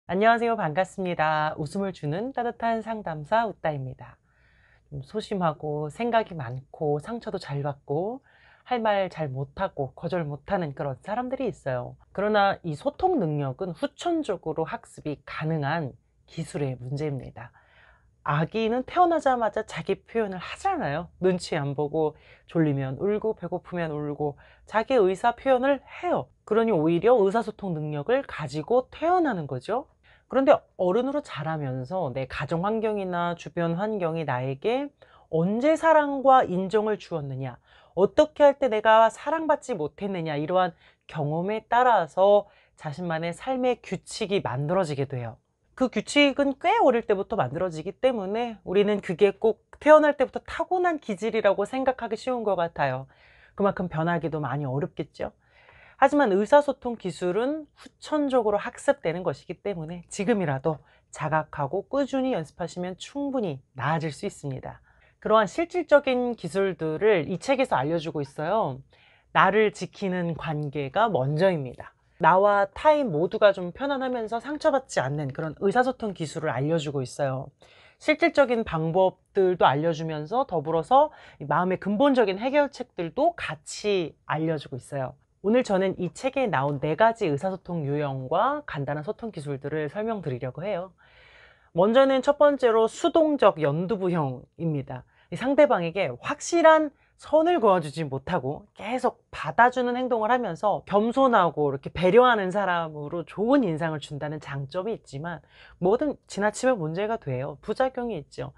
안녕하세요. 반갑습니다. 웃음을 주는 따뜻한 상담사 웃다입니다. 좀 소심하고 생각이 많고 상처도 잘 받고 할 말 잘 못하고 거절 못하는 그런 사람들이 있어요. 그러나 이 소통 능력은 후천적으로 학습이 가능한 기술의 문제입니다. 아기는 태어나자마자 자기 표현을 하잖아요. 눈치 안 보고 졸리면 울고 배고프면 울고 자기 의사 표현을 해요. 그러니 오히려 의사소통 능력을 가지고 태어나는 거죠. 그런데 어른으로 자라면서 내 가정 환경이나 주변 환경이 나에게 언제 사랑과 인정을 주었느냐, 어떻게 할 때 내가 사랑받지 못했느냐, 이러한 경험에 따라서 자신만의 삶의 규칙이 만들어지게 돼요. 그 규칙은 꽤 어릴 때부터 만들어지기 때문에 우리는 그게 꼭 태어날 때부터 타고난 기질이라고 생각하기 쉬운 것 같아요. 그만큼 변하기도 많이 어렵겠죠. 하지만 의사소통 기술은 후천적으로 학습되는 것이기 때문에 지금이라도 자각하고 꾸준히 연습하시면 충분히 나아질 수 있습니다. 그러한 실질적인 기술들을 이 책에서 알려주고 있어요. 나를 지키는 관계가 먼저입니다. 나와 타인 모두가 좀 편안하면서 상처받지 않는 그런 의사소통 기술을 알려주고 있어요. 실질적인 방법들도 알려주면서 더불어서 마음의 근본적인 해결책들도 같이 알려주고 있어요. 오늘 저는 이 책에 나온 4가지 의사소통 유형과 간단한 소통 기술들을 설명드리려고 해요. 먼저는 첫 번째로 수동적 연두부형입니다. 이 상대방에게 확실한 선을 그어주지 못하고 계속 받아주는 행동을 하면서 겸손하고 이렇게 배려하는 사람으로 좋은 인상을 준다는 장점이 있지만 뭐든 지나치면 문제가 돼요. 부작용이 있죠.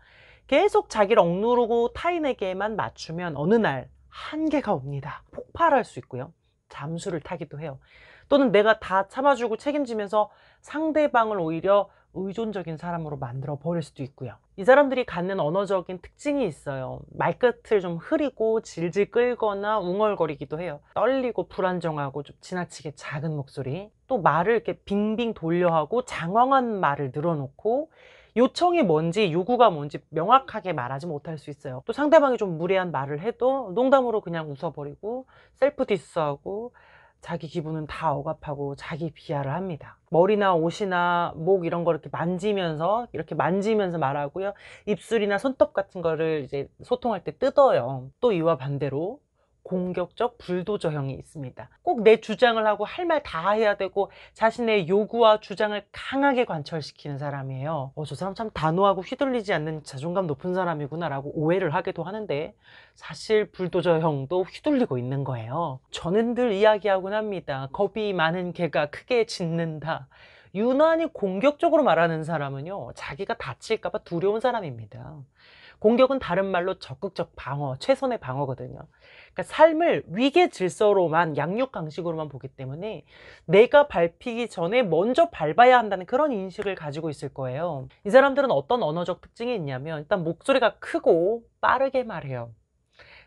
계속 자기를 억누르고 타인에게만 맞추면 어느 날 한계가 옵니다. 폭발할 수 있고요. 잠수를 타기도 해요. 또는 내가 다 참아주고 책임지면서 상대방을 오히려 의존적인 사람으로 만들어 버릴 수도 있고요. 이 사람들이 갖는 언어적인 특징이 있어요. 말끝을 좀 흐리고 질질 끌거나 웅얼거리기도 해요. 떨리고 불안정하고 좀 지나치게 작은 목소리, 또 말을 이렇게 빙빙 돌려 하고 장황한 말을 늘어놓고 요청이 뭔지 요구가 뭔지 명확하게 말하지 못할 수 있어요. 또 상대방이 좀 무례한 말을 해도 농담으로 그냥 웃어버리고 셀프 디스하고 자기 기분은 다 억압하고 자기 비하를 합니다. 머리나 옷이나 목 이런 거 이렇게 만지면서 말하고요. 입술이나 손톱 같은 거를 이제 소통할 때 뜯어요. 또 이와 반대로 공격적 불도저형이 있습니다. 꼭 내 주장을 하고 할 말 다 해야 되고 자신의 요구와 주장을 강하게 관철시키는 사람이에요. 저 사람 참 단호하고 휘둘리지 않는 자존감 높은 사람이구나 라고 오해를 하기도 하는데 사실 불도저형도 휘둘리고 있는 거예요. 저는 늘 이야기하곤 합니다. 겁이 많은 개가 크게 짖는다. 유난히 공격적으로 말하는 사람은요, 자기가 다칠까 봐 두려운 사람입니다. 공격은 다른 말로 적극적 방어, 최선의 방어거든요. 그러니까 삶을 위계 질서로만, 양육 강식으로만 보기 때문에 내가 밟히기 전에 먼저 밟아야 한다는 그런 인식을 가지고 있을 거예요. 이 사람들은 어떤 언어적 특징이 있냐면 일단 목소리가 크고 빠르게 말해요.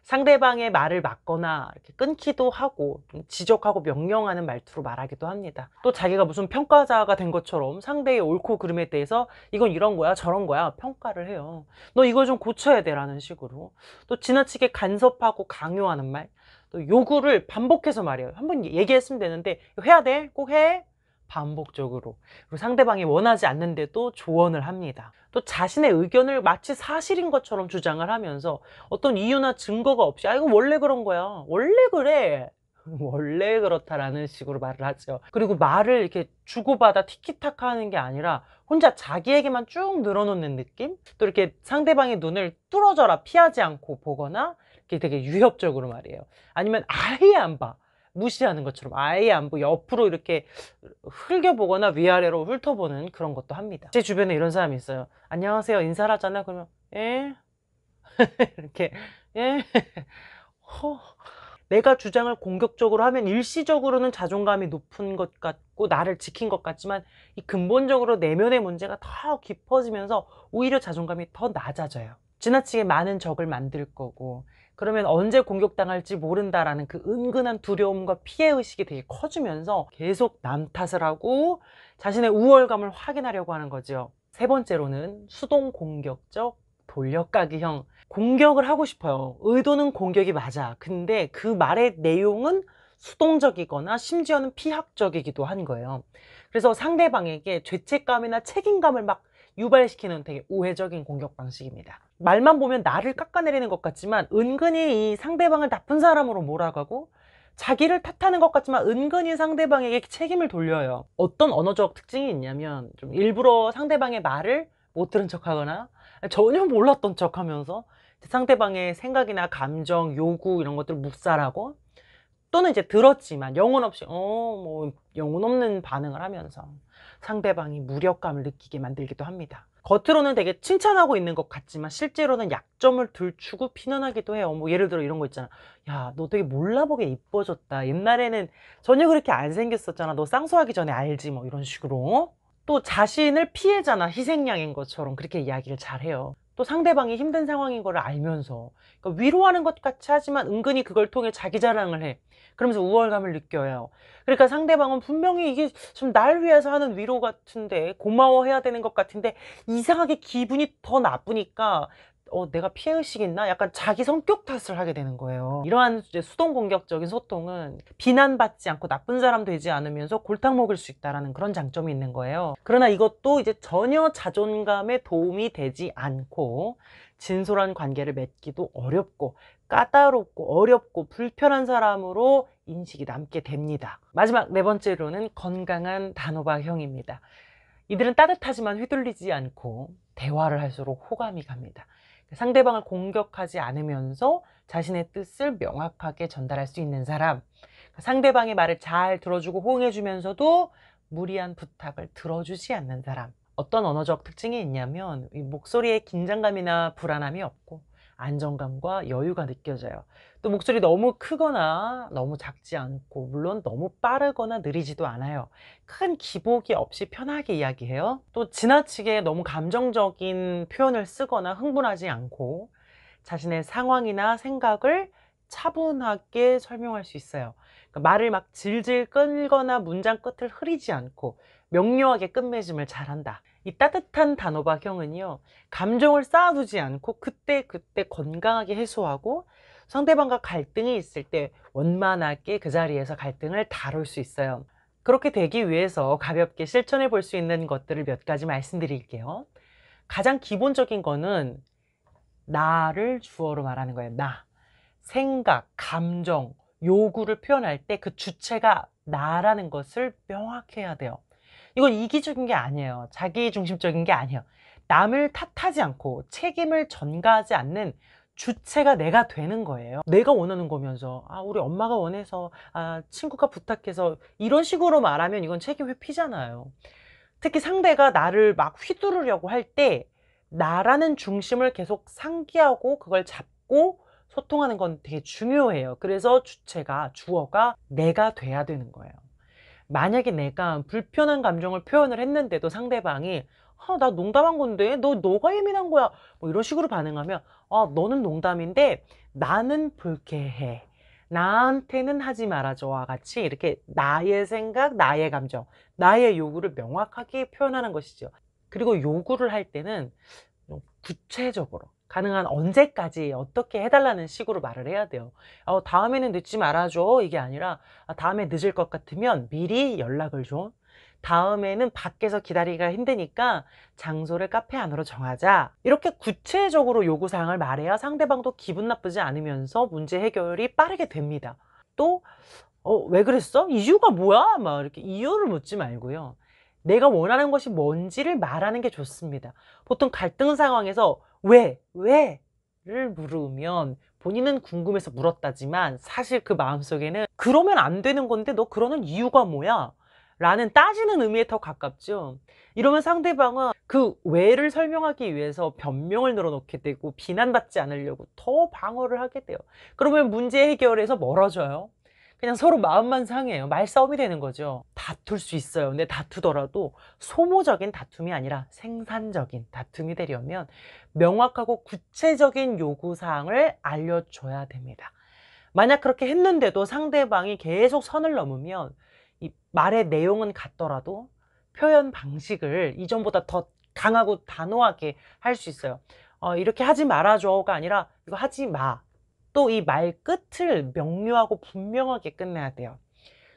상대방의 말을 막거나 이렇게 끊기도 하고 지적하고 명령하는 말투로 말하기도 합니다. 또 자기가 무슨 평가자가 된 것처럼 상대의 옳고 그름에 대해서 이건 이런 거야 저런 거야 평가를 해요. 너 이거 좀 고쳐야 돼 라는 식으로. 또 지나치게 간섭하고 강요하는 말, 또 요구를 반복해서 말해요. 한번 얘기했으면 되는데 이거 해야 돼? 꼭 해? 반복적으로. 그리고 상대방이 원하지 않는데도 조언을 합니다. 또 자신의 의견을 마치 사실인 것처럼 주장을 하면서 어떤 이유나 증거가 없이 이거 원래 그런 거야. 원래 그래. 원래 그렇다라는 식으로 말을 하죠. 그리고 말을 이렇게 주고받아 티키타카 하는 게 아니라 혼자 자기에게만 쭉 늘어놓는 느낌? 또 이렇게 상대방의 눈을 뚫어져라 피하지 않고 보거나 이렇게 되게 유협적으로 말이에요. 아니면 아예 안 봐. 무시하는 것처럼 아예 안 보고 옆으로 이렇게 흘겨보거나 위아래로 훑어보는 그런 것도 합니다. 제 주변에 이런 사람이 있어요. 안녕하세요 인사를 하잖아요. 그러면 예? 이렇게 예? 허. 내가 주장을 공격적으로 하면 일시적으로는 자존감이 높은 것 같고 나를 지킨 것 같지만 이 근본적으로 내면의 문제가 더 깊어지면서 오히려 자존감이 더 낮아져요. 지나치게 많은 적을 만들 거고 그러면 언제 공격당할지 모른다라는 그 은근한 두려움과 피해의식이 되게 커지면서 계속 남 탓을 하고 자신의 우월감을 확인하려고 하는 거죠. 세 번째로는 수동 공격적 돌려까기형. 공격을 하고 싶어요. 의도는 공격이 맞아. 근데 그 말의 내용은 수동적이거나 심지어는 피학적이기도 한 거예요. 그래서 상대방에게 죄책감이나 책임감을 막 유발시키는 되게 우회적인 공격 방식입니다. 말만 보면 나를 깎아내리는 것 같지만 은근히 이 상대방을 나쁜 사람으로 몰아가고, 자기를 탓하는 것 같지만 은근히 상대방에게 책임을 돌려요. 어떤 언어적 특징이 있냐면, 좀 일부러 상대방의 말을 못 들은 척하거나 전혀 몰랐던 척하면서 상대방의 생각이나 감정, 요구 이런 것들을 묵살하고, 또는 이제 들었지만 영혼 없이 뭐 영혼 없는 반응을 하면서 상대방이 무력감을 느끼게 만들기도 합니다. 겉으로는 되게 칭찬하고 있는 것 같지만 실제로는 약점을 들추고 피난하기도 해요. 뭐 예를 들어 이런 거 있잖아. 야, 너 되게 몰라보게 이뻐졌다. 옛날에는 전혀 그렇게 안 생겼었잖아. 너 쌍수하기 전에 알지? 뭐 이런 식으로. 또 자신을 피해자나 희생양인 것처럼 그렇게 이야기를 잘해요. 또 상대방이 힘든 상황인 걸 알면서, 그러니까 위로하는 것 같이 하지만 은근히 그걸 통해 자기 자랑을 해. 그러면서 우월감을 느껴요. 그러니까 상대방은 분명히 이게 좀 날 위해서 하는 위로 같은데, 고마워해야 되는 것 같은데 이상하게 기분이 더 나쁘니까 내가 피해의식이 있나? 약간 자기 성격 탓을 하게 되는 거예요. 이러한 이제 수동 공격적인 소통은 비난받지 않고 나쁜 사람 되지 않으면서 골탕 먹을 수 있다는 그런 장점이 있는 거예요. 그러나 이것도 이제 전혀 자존감에 도움이 되지 않고 진솔한 관계를 맺기도 어렵고 까다롭고 어렵고 불편한 사람으로 인식이 남게 됩니다. 마지막 네 번째로는 건강한 단호박형입니다. 이들은 따뜻하지만 휘둘리지 않고 대화를 할수록 호감이 갑니다. 상대방을 공격하지 않으면서 자신의 뜻을 명확하게 전달할 수 있는 사람, 상대방의 말을 잘 들어주고 호응해주면서도 무리한 부탁을 들어주지 않는 사람. 어떤 언어적 특징이 있냐면 이 목소리에 긴장감이나 불안함이 없고 안정감과 여유가 느껴져요. 또 목소리 너무 크거나 너무 작지 않고, 물론 너무 빠르거나 느리지도 않아요. 큰 기복이 없이 편하게 이야기해요. 또 지나치게 너무 감정적인 표현을 쓰거나 흥분하지 않고 자신의 상황이나 생각을 차분하게 설명할 수 있어요. 그러니까 말을 막 질질 끌거나 문장 끝을 흐리지 않고 명료하게 끝맺음을 잘한다. 이 따뜻한 단호박형은요, 감정을 쌓아두지 않고 그때그때 건강하게 해소하고 상대방과 갈등이 있을 때 원만하게 그 자리에서 갈등을 다룰 수 있어요. 그렇게 되기 위해서 가볍게 실천해 볼 수 있는 것들을 몇 가지 말씀드릴게요. 가장 기본적인 거는 나를 주어로 말하는 거예요. 나. 생각, 감정, 요구를 표현할 때 그 주체가 나라는 것을 명확해야 돼요. 이건 이기적인 게 아니에요. 자기중심적인 게 아니에요. 남을 탓하지 않고 책임을 전가하지 않는 주체가 내가 되는 거예요. 내가 원하는 거면서 우리 엄마가 원해서, 친구가 부탁해서, 이런 식으로 말하면 이건 책임 회피잖아요. 특히 상대가 나를 막 휘두르려고 할 때 나라는 중심을 계속 상기하고 그걸 잡고 소통하는 건 되게 중요해요. 그래서 주체가, 주어가 내가 돼야 되는 거예요. 만약에 내가 불편한 감정을 표현을 했는데도 상대방이 나 농담한 건데 너가 예민한 거야 뭐 이런 식으로 반응하면, 너는 농담인데 나는 불쾌해, 나한테는 하지 말아줘와 같이 이렇게 나의 생각, 나의 감정, 나의 요구를 명확하게 표현하는 것이죠. 그리고 요구를 할 때는 구체적으로 가능한 언제까지 어떻게 해달라는 식으로 말을 해야 돼요. 다음에는 늦지 말아줘 이게 아니라, 다음에 늦을 것 같으면 미리 연락을 줘. 다음에는 밖에서 기다리기가 힘드니까 장소를 카페 안으로 정하자. 이렇게 구체적으로 요구사항을 말해야 상대방도 기분 나쁘지 않으면서 문제 해결이 빠르게 됩니다. 또 왜 그랬어? 이유가 뭐야? 막 이렇게 이유를 묻지 말고요. 내가 원하는 것이 뭔지를 말하는 게 좋습니다. 보통 갈등 상황에서 왜를 물으면 본인은 궁금해서 물었다지만 사실 그 마음속에는 그러면 안 되는 건데 너 그러는 이유가 뭐야? 라는 따지는 의미에 더 가깝죠. 이러면 상대방은 그 왜를 설명하기 위해서 변명을 늘어놓게 되고 비난받지 않으려고 더 방어를 하게 돼요. 그러면 문제 해결에서 멀어져요. 그냥 서로 마음만 상해요. 말싸움이 되는 거죠. 다툴 수 있어요. 근데 다투더라도 소모적인 다툼이 아니라 생산적인 다툼이 되려면 명확하고 구체적인 요구사항을 알려줘야 됩니다. 만약 그렇게 했는데도 상대방이 계속 선을 넘으면 이 말의 내용은 같더라도 표현 방식을 이전보다 더 강하고 단호하게 할 수 있어요. 이렇게 하지 말아줘가 아니라 이거 하지 마. 또 이 말 끝을 명료하고 분명하게 끝내야 돼요.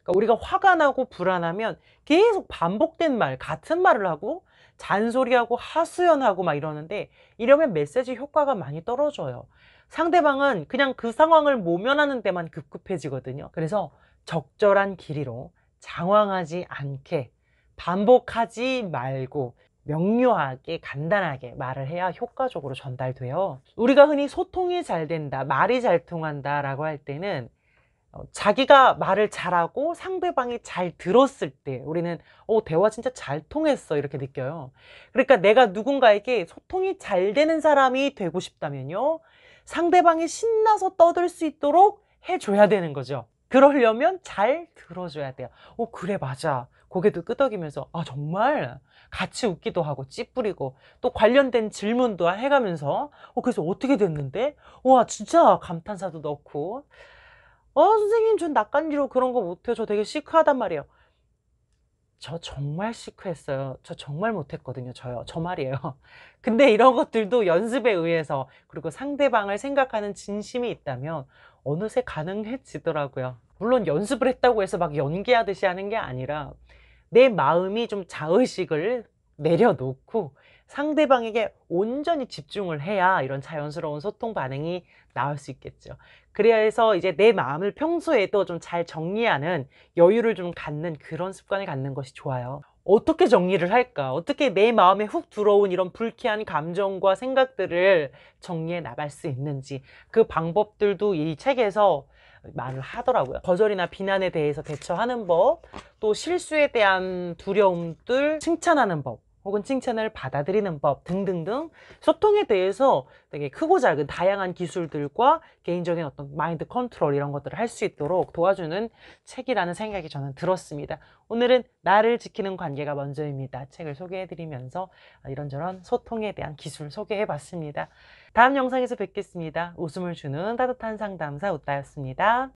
그러니까 우리가 화가 나고 불안하면 계속 반복된 말, 같은 말을 하고 잔소리하고 하소연하고 막 이러는데, 이러면 메시지 효과가 많이 떨어져요. 상대방은 그냥 그 상황을 모면하는 데만 급급해지거든요. 그래서 적절한 길이로 장황하지 않게 반복하지 말고 명료하게 간단하게 말을 해야 효과적으로 전달돼요. 우리가 흔히 소통이 잘 된다, 말이 잘 통한다 라고 할 때는 자기가 말을 잘하고 상대방이 잘 들었을 때 우리는 대화 진짜 잘 통했어 이렇게 느껴요. 그러니까 내가 누군가에게 소통이 잘 되는 사람이 되고 싶다면요, 상대방이 신나서 떠들 수 있도록 해줘야 되는 거죠. 그러려면 잘 들어줘야 돼요. 그래, 맞아. 고개도 끄덕이면서 정말 같이 웃기도 하고 찌푸리고 또 관련된 질문도 해가면서 그래서 어떻게 됐는데? 와, 진짜 감탄사도 넣고, 선생님, 전 낯간지로 그런 거 못해요. 저 되게 시크하단 말이에요. 저 정말 시크했어요. 저 정말 못했거든요. 저 말이에요. 근데 이런 것들도 연습에 의해서, 그리고 상대방을 생각하는 진심이 있다면 어느새 가능해지더라고요. 물론 연습을 했다고 해서 막 연기하듯이 하는 게 아니라 내 마음이 좀 자의식을 내려놓고 상대방에게 온전히 집중을 해야 이런 자연스러운 소통 반응이 나올 수 있겠죠. 그래서 이제 내 마음을 평소에도 좀 잘 정리하는 여유를 좀 갖는 그런 습관을 갖는 것이 좋아요. 어떻게 정리를 할까? 어떻게 내 마음에 훅 들어온 이런 불쾌한 감정과 생각들을 정리해 나갈 수 있는지, 그 방법들도 이 책에서 말을 하더라고요. 거절이나 비난에 대해서 대처하는 법, 또 실수에 대한 두려움들 칭찬하는 법, 혹은 칭찬을 받아들이는 법 등등등, 소통에 대해서 되게 크고 작은 다양한 기술들과 개인적인 어떤 마인드 컨트롤 이런 것들을 할 수 있도록 도와주는 책이라는 생각이 저는 들었습니다. 오늘은 나를 지키는 관계가 먼저입니다. 책을 소개해드리면서 이런저런 소통에 대한 기술 소개해봤습니다. 다음 영상에서 뵙겠습니다. 웃음을 주는 따뜻한 상담사 웃다였습니다.